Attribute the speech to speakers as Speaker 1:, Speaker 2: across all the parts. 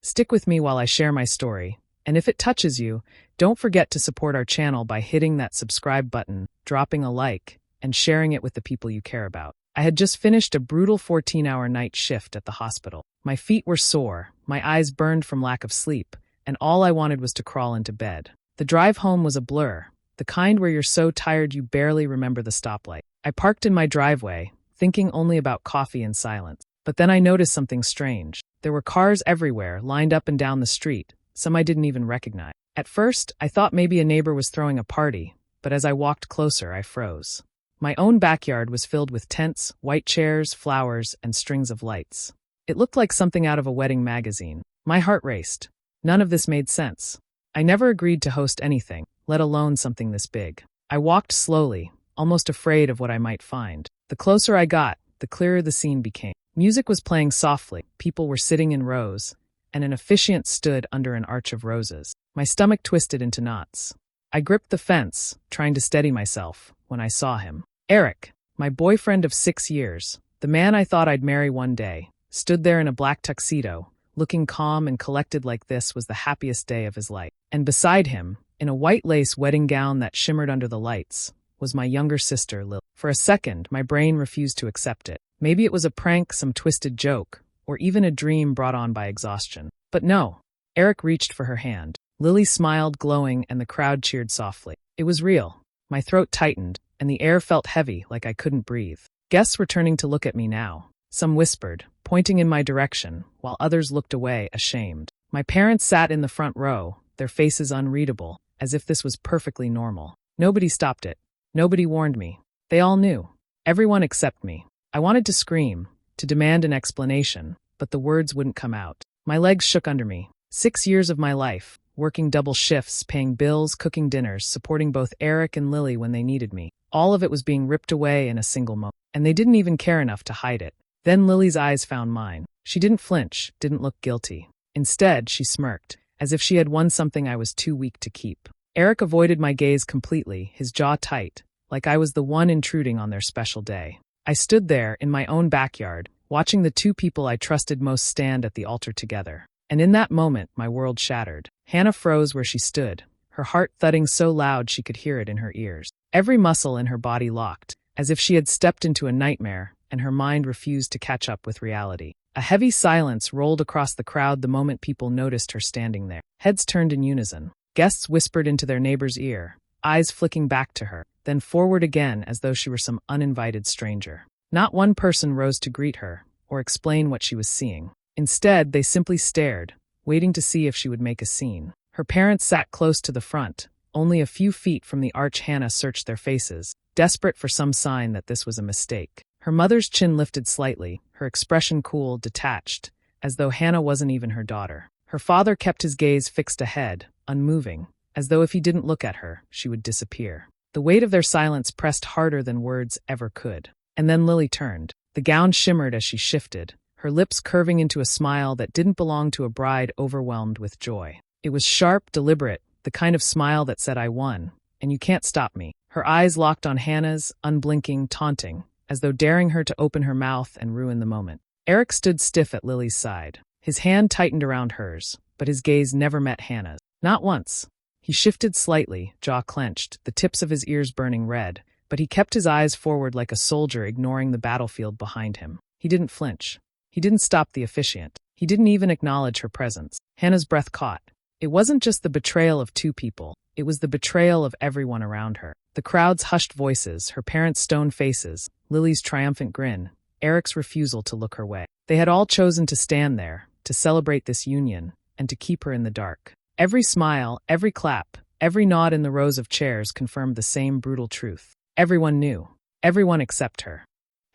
Speaker 1: Stick with me while I share my story, and if it touches you, don't forget to support our channel by hitting that subscribe button, dropping a like, and sharing it with the people you care about. I had just finished a brutal 14-hour night shift at the hospital. My feet were sore, my eyes burned from lack of sleep, and all I wanted was to crawl into bed. The drive home was a blur, the kind where you're so tired you barely remember the stoplight. I parked in my driveway, thinking only about coffee and silence. But then I noticed something strange. There were cars everywhere, lined up and down the street, some I didn't even recognize. At first, I thought maybe a neighbor was throwing a party, but as I walked closer, I froze. My own backyard was filled with tents, white chairs, flowers, and strings of lights. It looked like something out of a wedding magazine. My heart raced. None of this made sense. I never agreed to host anything, let alone something this big. I walked slowly, almost afraid of what I might find. The closer I got, the clearer the scene became. Music was playing softly, people were sitting in rows, and an officiant stood under an arch of roses. My stomach twisted into knots. I gripped the fence, trying to steady myself, when I saw him. Eric, my boyfriend of 6 years, the man I thought I'd marry one day, stood there in a black tuxedo, looking calm and collected like this was the happiest day of his life. And beside him, in a white lace wedding gown that shimmered under the lights, was my younger sister, Lily. For a second, my brain refused to accept it. Maybe it was a prank, some twisted joke, or even a dream brought on by exhaustion. But no. Eric reached for her hand. Lily smiled, glowing, and the crowd cheered softly. It was real. My throat tightened, and the air felt heavy, like I couldn't breathe. Guests were turning to look at me now. Some whispered, pointing in my direction, while others looked away, ashamed. My parents sat in the front row, their faces unreadable, as if this was perfectly normal. Nobody stopped it. Nobody warned me. They all knew. Everyone except me. I wanted to scream, to demand an explanation, but the words wouldn't come out. My legs shook under me. 6 years of my life, working double shifts, paying bills, cooking dinners, supporting both Eric and Lily when they needed me. All of it was being ripped away in a single moment, and they didn't even care enough to hide it. Then Lily's eyes found mine. She didn't flinch, didn't look guilty. Instead, she smirked, as if she had won something I was too weak to keep. Eric avoided my gaze completely, his jaw tight, like I was the one intruding on their special day. I stood there, in my own backyard, watching the two people I trusted most stand at the altar together. And in that moment, my world shattered. Hannah froze where she stood, her heart thudding so loud she could hear it in her ears. Every muscle in her body locked, as if she had stepped into a nightmare, and her mind refused to catch up with reality. A heavy silence rolled across the crowd the moment people noticed her standing there. Heads turned in unison. Guests whispered into their neighbor's ear, eyes flicking back to her, then forward again as though she were some uninvited stranger. Not one person rose to greet her, or explain what she was seeing. Instead, they simply stared, waiting to see if she would make a scene. Her parents sat close to the front. Only a few feet from the arch. Hannah searched their faces, desperate for some sign that this was a mistake. Her mother's chin lifted slightly, her expression cool, detached, as though Hannah wasn't even her daughter. Her father kept his gaze fixed ahead, unmoving, as though if he didn't look at her, she would disappear. The weight of their silence pressed harder than words ever could. And then Lily turned. The gown shimmered as she shifted, her lips curving into a smile that didn't belong to a bride overwhelmed with joy. It was sharp, deliberate, the kind of smile that said, "I won, and you can't stop me." Her eyes locked on Hannah's, unblinking, taunting, as though daring her to open her mouth and ruin the moment. Eric stood stiff at Lily's side. His hand tightened around hers, but his gaze never met Hannah's. Not once. He shifted slightly, jaw clenched, the tips of his ears burning red, but he kept his eyes forward like a soldier ignoring the battlefield behind him. He didn't flinch. He didn't stop the officiant. He didn't even acknowledge her presence. Hannah's breath caught. It wasn't just the betrayal of two people. It was the betrayal of everyone around her. The crowd's hushed voices, her parents' stone faces, Lily's triumphant grin, Eric's refusal to look her way. They had all chosen to stand there, to celebrate this union, and to keep her in the dark. Every smile, every clap, every nod in the rows of chairs confirmed the same brutal truth. Everyone knew. Everyone except her.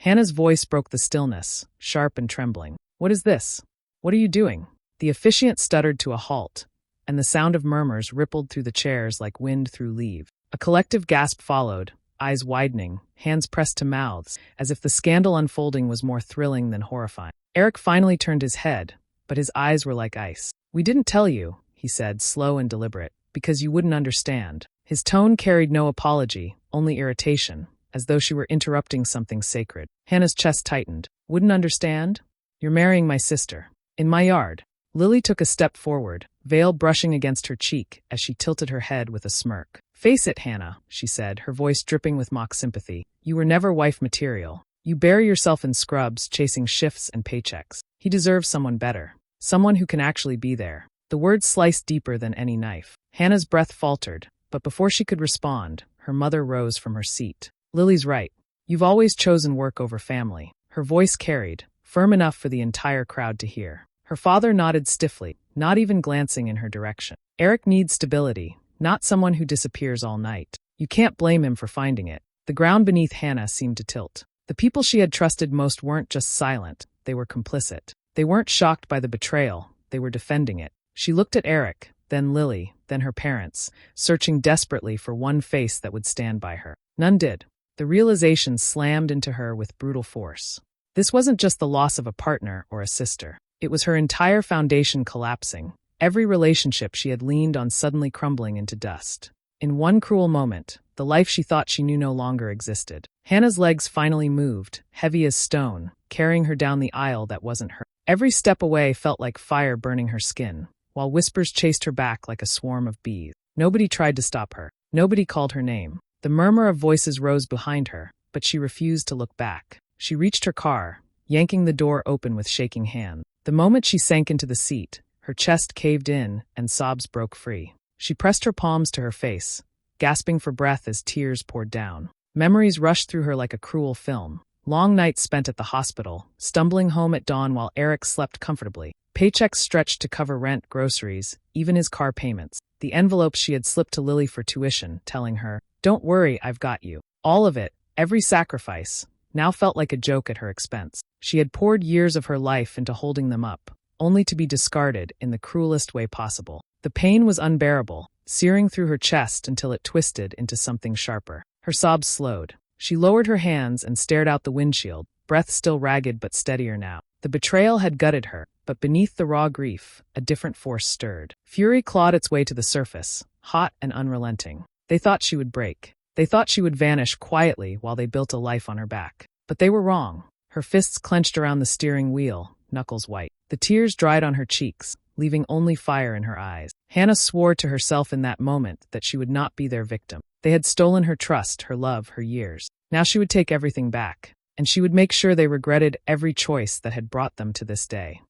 Speaker 1: Hannah's voice broke the stillness, sharp and trembling. "What is this? What are you doing?" The officiant stuttered to a halt, and the sound of murmurs rippled through the chairs like wind through leaves. A collective gasp followed, eyes widening, hands pressed to mouths, as if the scandal unfolding was more thrilling than horrifying. Eric finally turned his head, but his eyes were like ice. "We didn't tell you," he said, slow and deliberate, "because you wouldn't understand." His tone carried no apology, only irritation, as though she were interrupting something sacred. Hannah's chest tightened. "Wouldn't understand? You're marrying my sister. In my yard." Lily took a step forward, veil brushing against her cheek as she tilted her head with a smirk. "Face it, Hannah," she said, her voice dripping with mock sympathy. "You were never wife material. You bury yourself in scrubs, chasing shifts and paychecks. He deserves someone better. Someone who can actually be there." The words sliced deeper than any knife. Hannah's breath faltered, but before she could respond, her mother rose from her seat. "Lily's right. You've always chosen work over family." Her voice carried, firm enough for the entire crowd to hear. Her father nodded stiffly, not even glancing in her direction. "Eric needs stability, not someone who disappears all night. You can't blame him for finding it." The ground beneath Hannah seemed to tilt. The people she had trusted most weren't just silent, they were complicit. They weren't shocked by the betrayal, they were defending it. She looked at Eric, then Lily, then her parents, searching desperately for one face that would stand by her. None did. The realization slammed into her with brutal force. This wasn't just the loss of a partner or a sister. It was her entire foundation collapsing, every relationship she had leaned on suddenly crumbling into dust. In one cruel moment, the life she thought she knew no longer existed. Hannah's legs finally moved, heavy as stone, carrying her down the aisle that wasn't her. Every step away felt like fire burning her skin, while whispers chased her back like a swarm of bees. Nobody tried to stop her. Nobody called her name. The murmur of voices rose behind her, but she refused to look back. She reached her car, yanking the door open with shaking hand. The moment she sank into the seat, her chest caved in and sobs broke free. She pressed her palms to her face, gasping for breath as tears poured down. Memories rushed through her like a cruel film. Long nights spent at the hospital, stumbling home at dawn while Eric slept comfortably. Paychecks stretched to cover rent, groceries, even his car payments. The envelopes she had slipped to Lily for tuition, telling her, "Don't worry, I've got you." All of it, every sacrifice, now felt like a joke at her expense. She had poured years of her life into holding them up, only to be discarded in the cruelest way possible. The pain was unbearable, searing through her chest until it twisted into something sharper. Her sobs slowed. She lowered her hands and stared out the windshield, breath still ragged but steadier now. The betrayal had gutted her, but beneath the raw grief, a different force stirred. Fury clawed its way to the surface, hot and unrelenting. They thought she would break. They thought she would vanish quietly while they built a life on her back. But they were wrong. Her fists clenched around the steering wheel, knuckles white. The tears dried on her cheeks, leaving only fire in her eyes. Hannah swore to herself in that moment that she would not be their victim. They had stolen her trust, her love, her years. Now she would take everything back, and she would make sure they regretted every choice that had brought them to this day.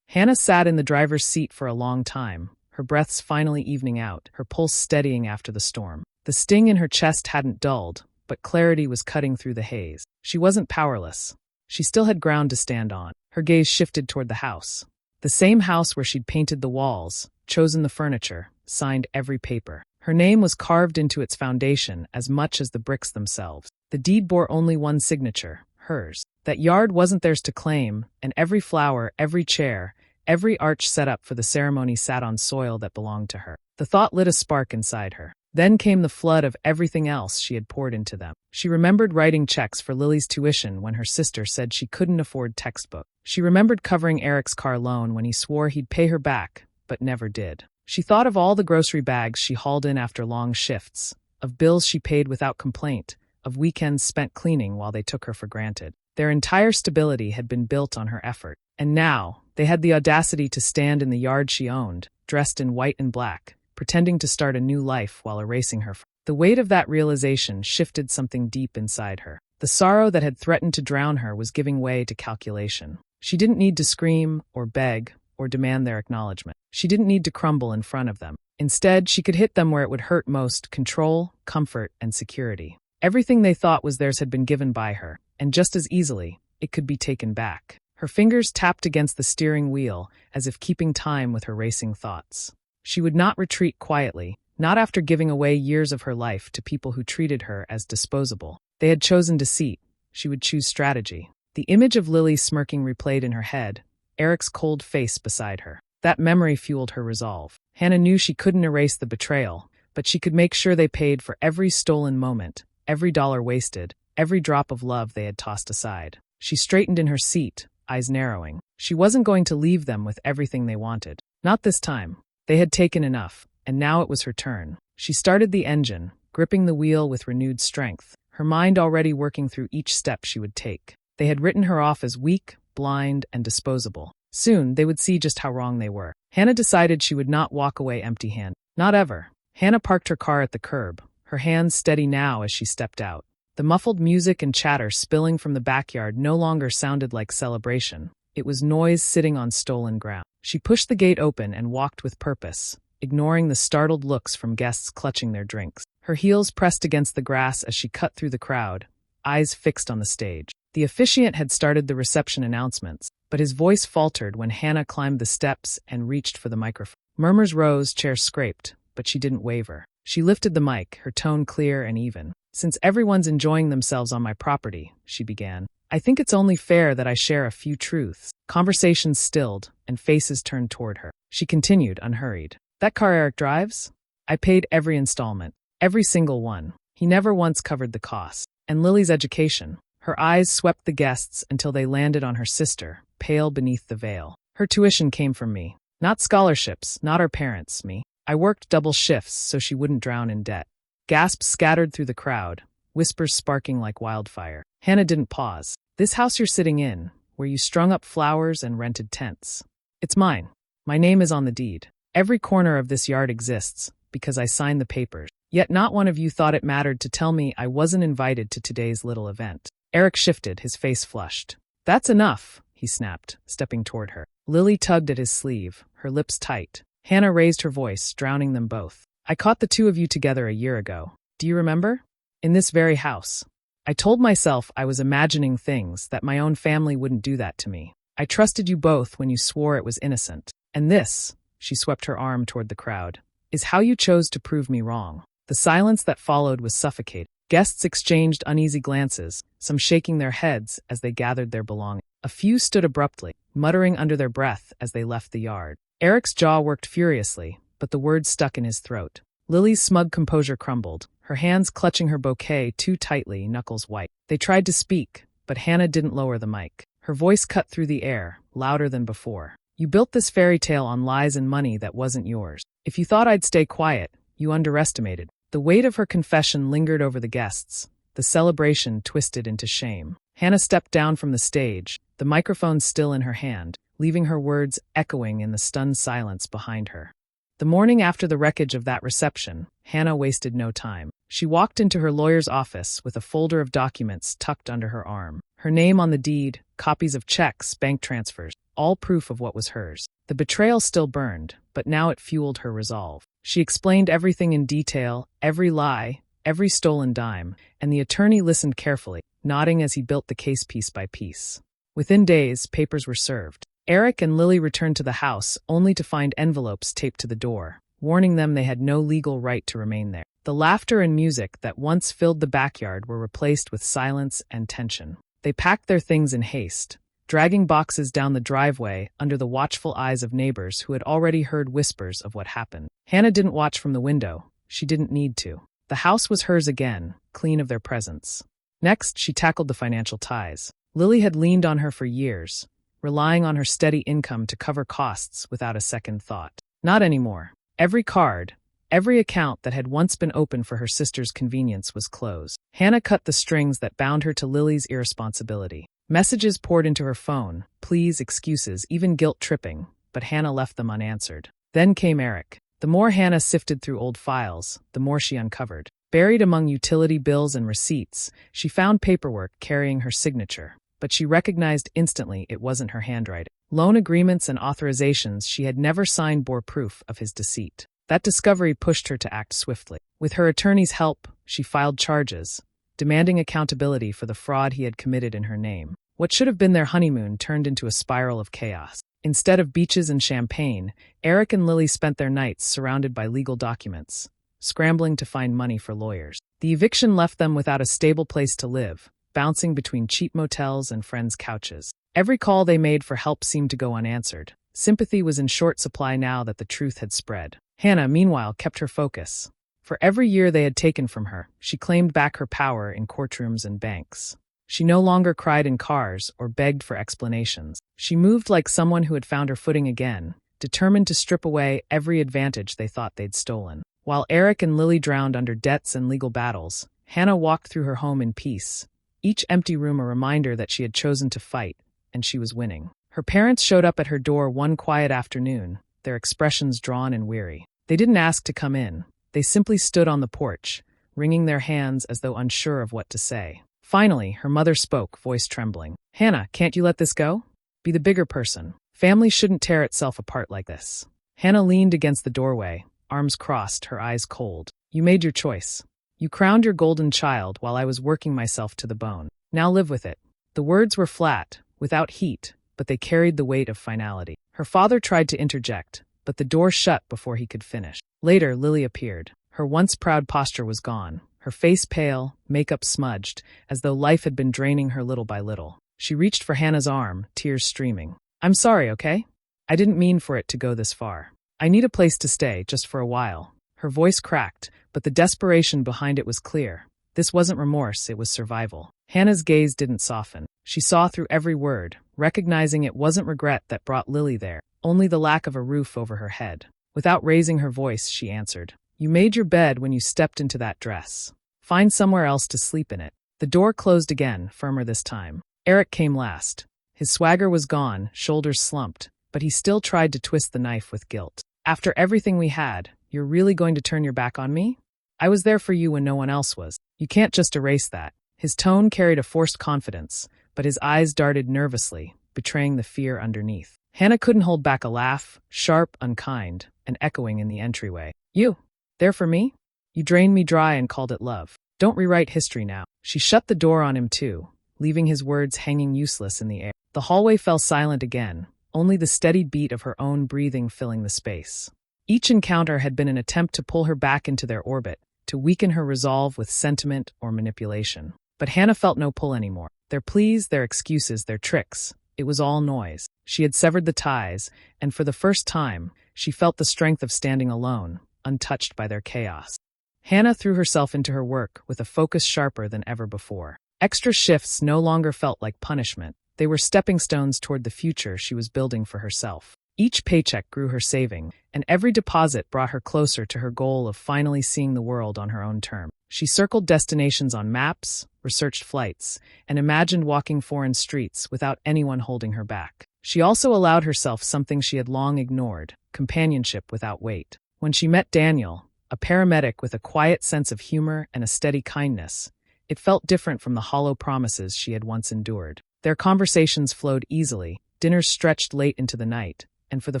Speaker 1: Hannah sat in the driver's seat for a long time, her breaths finally evening out, her pulse steadying after the storm. The sting in her chest hadn't dulled, but clarity was cutting through the haze. She wasn't powerless. She still had ground to stand on. Her gaze shifted toward the house. The same house where she'd painted the walls, chosen the furniture, signed every paper. Her name was carved into its foundation as much as the bricks themselves. The deed bore only one signature, hers. That yard wasn't theirs to claim, and every flower, every chair, every arch set up for the ceremony sat on soil that belonged to her. The thought lit a spark inside her. Then came the flood of everything else she had poured into them. She remembered writing checks for Lily's tuition when her sister said she couldn't afford textbooks. She remembered covering Eric's car loan when he swore he'd pay her back, but never did. She thought of all the grocery bags she hauled in after long shifts, of bills she paid without complaint, of weekends spent cleaning while they took her for granted. Their entire stability had been built on her effort. And now, they had the audacity to stand in the yard she owned, dressed in white and black, pretending to start a new life while erasing her. The weight of that realization shifted something deep inside her. The sorrow that had threatened to drown her was giving way to calculation. She didn't need to scream, or beg, or demand their acknowledgement. She didn't need to crumble in front of them. Instead, she could hit them where it would hurt most: control, comfort, and security. Everything they thought was theirs had been given by her, and just as easily, it could be taken back. Her fingers tapped against the steering wheel, as if keeping time with her racing thoughts. She would not retreat quietly, not after giving away years of her life to people who treated her as disposable. They had chosen deceit. She would choose strategy. The image of Lily smirking replayed in her head, Eric's cold face beside her. That memory fueled her resolve. Hannah knew she couldn't erase the betrayal, but she could make sure they paid for every stolen moment, every dollar wasted, every drop of love they had tossed aside. She straightened in her seat, eyes narrowing. She wasn't going to leave them with everything they wanted. Not this time. They had taken enough, and now it was her turn. She started the engine, gripping the wheel with renewed strength, her mind already working through each step she would take. They had written her off as weak, blind, and disposable. Soon, they would see just how wrong they were. Hannah decided she would not walk away empty-handed. Not ever. Hannah parked her car at the curb, her hands steady now as she stepped out. The muffled music and chatter spilling from the backyard no longer sounded like celebration. It was noise sitting on stolen ground. She pushed the gate open and walked with purpose, ignoring the startled looks from guests clutching their drinks. Her heels pressed against the grass as she cut through the crowd, eyes fixed on the stage. The officiant had started the reception announcements, but his voice faltered when Hannah climbed the steps and reached for the microphone. Murmurs rose, chairs scraped, but she didn't waver. She lifted the mic, her tone clear and even. "Since everyone's enjoying themselves on my property," she began, "I think it's only fair that I share a few truths." Conversations stilled, and faces turned toward her. She continued, unhurried. "That car Eric drives? I paid every installment. Every single one. He never once covered the cost. And Lily's education." Her eyes swept the guests until they landed on her sister, pale beneath the veil. "Her tuition came from me. Not scholarships, not our parents, me. I worked double shifts so she wouldn't drown in debt." Gasps scattered through the crowd, whispers sparking like wildfire. Hannah didn't pause. "This house you're sitting in, where you strung up flowers and rented tents. It's mine. My name is on the deed. Every corner of this yard exists, because I signed the papers. Yet not one of you thought it mattered to tell me I wasn't invited to today's little event." Eric shifted, his face flushed. "That's enough," he snapped, stepping toward her. Lily tugged at his sleeve, her lips tight. Hannah raised her voice, drowning them both. "I caught the two of you together a year ago. Do you remember? In this very house. I told myself I was imagining things, that my own family wouldn't do that to me. I trusted you both when you swore it was innocent. And this," she swept her arm toward the crowd, "is how you chose to prove me wrong." The silence that followed was suffocating. Guests exchanged uneasy glances, some shaking their heads as they gathered their belongings. A few stood abruptly, muttering under their breath as they left the yard. Eric's jaw worked furiously, but the words stuck in his throat. Lily's smug composure crumbled, her hands clutching her bouquet too tightly, knuckles white. They tried to speak, but Hannah didn't lower the mic. Her voice cut through the air, louder than before. "You built this fairy tale on lies and money that wasn't yours. If you thought I'd stay quiet, you underestimated." The weight of her confession lingered over the guests, the celebration twisted into shame. Hannah stepped down from the stage, the microphone still in her hand, leaving her words echoing in the stunned silence behind her. The morning after the wreckage of that reception, Hannah wasted no time. She walked into her lawyer's office with a folder of documents tucked under her arm. Her name on the deed, copies of checks, bank transfers, all proof of what was hers. The betrayal still burned, but now it fueled her resolve. She explained everything in detail, every lie, every stolen dime, and the attorney listened carefully, nodding as he built the case piece by piece. Within days, papers were served. Eric and Lily returned to the house only to find envelopes taped to the door, warning them they had no legal right to remain there. The laughter and music that once filled the backyard were replaced with silence and tension. They packed their things in haste, dragging boxes down the driveway under the watchful eyes of neighbors who had already heard whispers of what happened. Hannah didn't watch from the window. She didn't need to. The house was hers again, clean of their presence. Next, she tackled the financial ties. Lily had leaned on her for years, relying on her steady income to cover costs without a second thought. Not anymore. Every card, every account that had once been open for her sister's convenience was closed. Hannah cut the strings that bound her to Lily's irresponsibility. Messages poured into her phone, pleas, excuses, even guilt-tripping, but Hannah left them unanswered. Then came Eric. The more Hannah sifted through old files, the more she uncovered. Buried among utility bills and receipts, she found paperwork carrying her signature, but she recognized instantly it wasn't her handwriting. Loan agreements and authorizations she had never signed bore proof of his deceit. That discovery pushed her to act swiftly. With her attorney's help, she filed charges, demanding accountability for the fraud he had committed in her name. What should have been their honeymoon turned into a spiral of chaos. Instead of beaches and champagne, Eric and Lily spent their nights surrounded by legal documents, scrambling to find money for lawyers. The eviction left them without a stable place to live, bouncing between cheap motels and friends' couches. Every call they made for help seemed to go unanswered. Sympathy was in short supply now that the truth had spread. Hannah, meanwhile, kept her focus. For every year they had taken from her, she claimed back her power in courtrooms and banks. She no longer cried in cars or begged for explanations. She moved like someone who had found her footing again, determined to strip away every advantage they thought they'd stolen. While Eric and Lily drowned under debts and legal battles, Hannah walked through her home in peace, each empty room a reminder that she had chosen to fight, and she was winning. Her parents showed up at her door one quiet afternoon, their expressions drawn and weary. They didn't ask to come in. They simply stood on the porch, wringing their hands as though unsure of what to say. Finally, her mother spoke, voice trembling. "Hannah, can't you let this go? Be the bigger person. Family shouldn't tear itself apart like this." Hannah leaned against the doorway, arms crossed, her eyes cold. "You made your choice. You crowned your golden child while I was working myself to the bone. Now live with it." The words were flat, without heat, but they carried the weight of finality. Her father tried to interject, but the door shut before he could finish. Later, Lily appeared. Her once proud posture was gone, her face pale, makeup smudged, as though life had been draining her little by little. She reached for Hannah's arm, tears streaming. "I'm sorry, okay? I didn't mean for it to go this far. I need a place to stay, just for a while." Her voice cracked, but the desperation behind it was clear. This wasn't remorse, it was survival. Hannah's gaze didn't soften. She saw through every word, recognizing it wasn't regret that brought Lily there, only the lack of a roof over her head. Without raising her voice, she answered, "You made your bed when you stepped into that dress. Find somewhere else to sleep in it." The door closed again, firmer this time. Eric came last. His swagger was gone, shoulders slumped, but he still tried to twist the knife with guilt. "After everything we had, you're really going to turn your back on me? I was there for you when no one else was. You can't just erase that." His tone carried a forced confidence, but his eyes darted nervously, betraying the fear underneath. Hannah couldn't hold back a laugh, sharp, unkind, and echoing in the entryway. "You? There for me? You drained me dry and called it love. Don't rewrite history now." She shut the door on him too, leaving his words hanging useless in the air. The hallway fell silent again, only the steady beat of her own breathing filling the space. Each encounter had been an attempt to pull her back into their orbit, to weaken her resolve with sentiment or manipulation. But Hannah felt no pull anymore. Their pleas, their excuses, their tricks, it was all noise. She had severed the ties, and for the first time, she felt the strength of standing alone, untouched by their chaos. Hannah threw herself into her work with a focus sharper than ever before. Extra shifts no longer felt like punishment. They were stepping stones toward the future she was building for herself. Each paycheck grew her saving, and every deposit brought her closer to her goal of finally seeing the world on her own terms. She circled destinations on maps, researched flights, and imagined walking foreign streets without anyone holding her back. She also allowed herself something she had long ignored, companionship without weight. When she met Daniel, a paramedic with a quiet sense of humor and a steady kindness, it felt different from the hollow promises she had once endured. Their conversations flowed easily, dinners stretched late into the night, and for the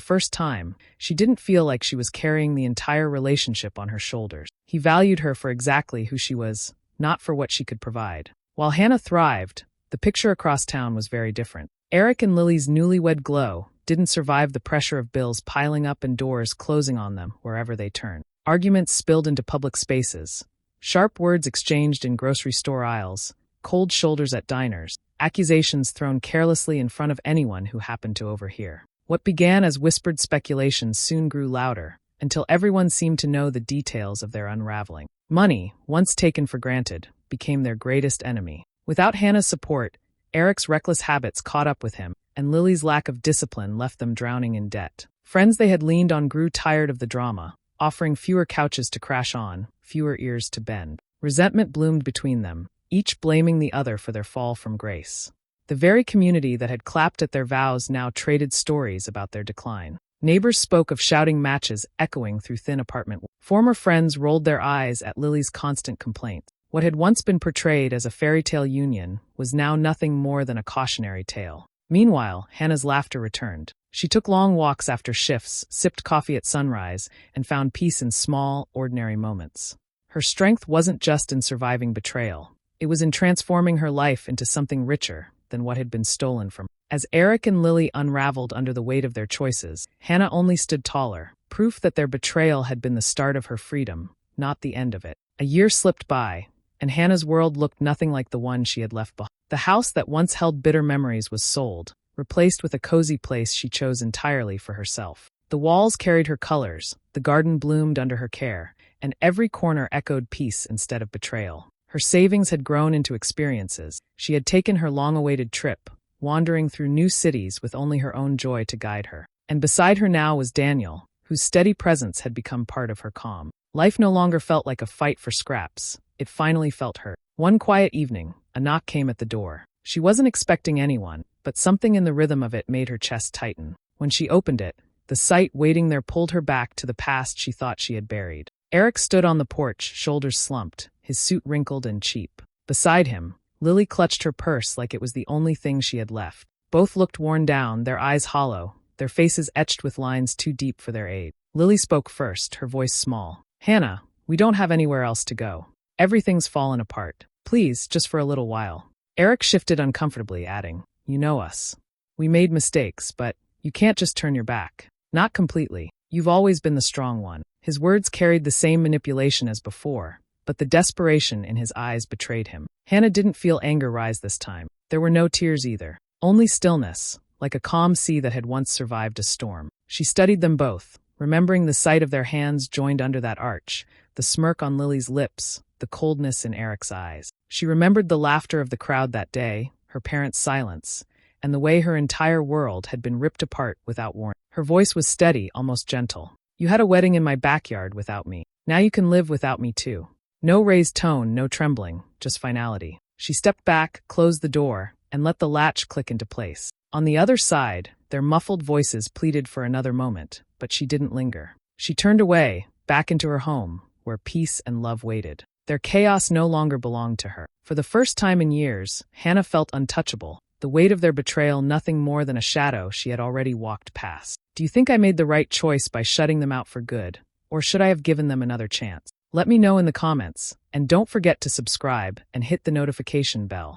Speaker 1: first time, she didn't feel like she was carrying the entire relationship on her shoulders. He valued her for exactly who she was, not for what she could provide. While Hannah thrived, the picture across town was very different. Eric and Lily's newlywed glow didn't survive the pressure of bills piling up and doors closing on them wherever they turned. Arguments spilled into public spaces, sharp words exchanged in grocery store aisles, cold shoulders at diners, accusations thrown carelessly in front of anyone who happened to overhear. What began as whispered speculations soon grew louder, until everyone seemed to know the details of their unraveling. Money, once taken for granted, became their greatest enemy. Without Hannah's support, Eric's reckless habits caught up with him, and Lily's lack of discipline left them drowning in debt. Friends they had leaned on grew tired of the drama, offering fewer couches to crash on, fewer ears to bend. Resentment bloomed between them, each blaming the other for their fall from grace. The very community that had clapped at their vows now traded stories about their decline. Neighbors spoke of shouting matches echoing through thin apartment walls. Former friends rolled their eyes at Lily's constant complaints. What had once been portrayed as a fairy tale union was now nothing more than a cautionary tale. Meanwhile, Hannah's laughter returned. She took long walks after shifts, sipped coffee at sunrise, and found peace in small, ordinary moments. Her strength wasn't just in surviving betrayal. It was in transforming her life into something richer than what had been stolen from her. As Eric and Lily unraveled under the weight of their choices, Hannah only stood taller, proof that their betrayal had been the start of her freedom, not the end of it. A year slipped by, and Hannah's world looked nothing like the one she had left behind. The house that once held bitter memories was sold, replaced with a cozy place she chose entirely for herself. The walls carried her colors, the garden bloomed under her care, and every corner echoed peace instead of betrayal. Her savings had grown into experiences. She had taken her long-awaited trip, wandering through new cities with only her own joy to guide her. And beside her now was Daniel, whose steady presence had become part of her calm. Life no longer felt like a fight for scraps. It finally felt hurt. One quiet evening, a knock came at the door. She wasn't expecting anyone, but something in the rhythm of it made her chest tighten. When she opened it, the sight waiting there pulled her back to the past she thought she had buried. Eric stood on the porch, shoulders slumped, his suit wrinkled and cheap. Beside him, Lily clutched her purse like it was the only thing she had left. Both looked worn down, their eyes hollow, their faces etched with lines too deep for their aid. Lily spoke first, her voice small. "Hannah, we don't have anywhere else to go. Everything's fallen apart. Please, just for a little while." Eric shifted uncomfortably, adding, "You know us. We made mistakes, but you can't just turn your back. Not completely. You've always been the strong one." His words carried the same manipulation as before, but the desperation in his eyes betrayed him. Hannah didn't feel anger rise this time. There were no tears either. Only stillness, like a calm sea that had once survived a storm. She studied them both, remembering the sight of their hands joined under that arch, the smirk on Lily's lips, the coldness in Eric's eyes. She remembered the laughter of the crowd that day, her parents' silence, and the way her entire world had been ripped apart without warning. Her voice was steady, almost gentle. "You had a wedding in my backyard without me. Now you can live without me too." No raised tone, no trembling, just finality. She stepped back, closed the door, and let the latch click into place. On the other side, their muffled voices pleaded for another moment, but she didn't linger. She turned away, back into her home, where peace and love waited. Their chaos no longer belonged to her. For the first time in years, Hannah felt untouchable, the weight of their betrayal nothing more than a shadow she had already walked past. Do you think I made the right choice by shutting them out for good, or should I have given them another chance? Let me know in the comments, and don't forget to subscribe and hit the notification bell.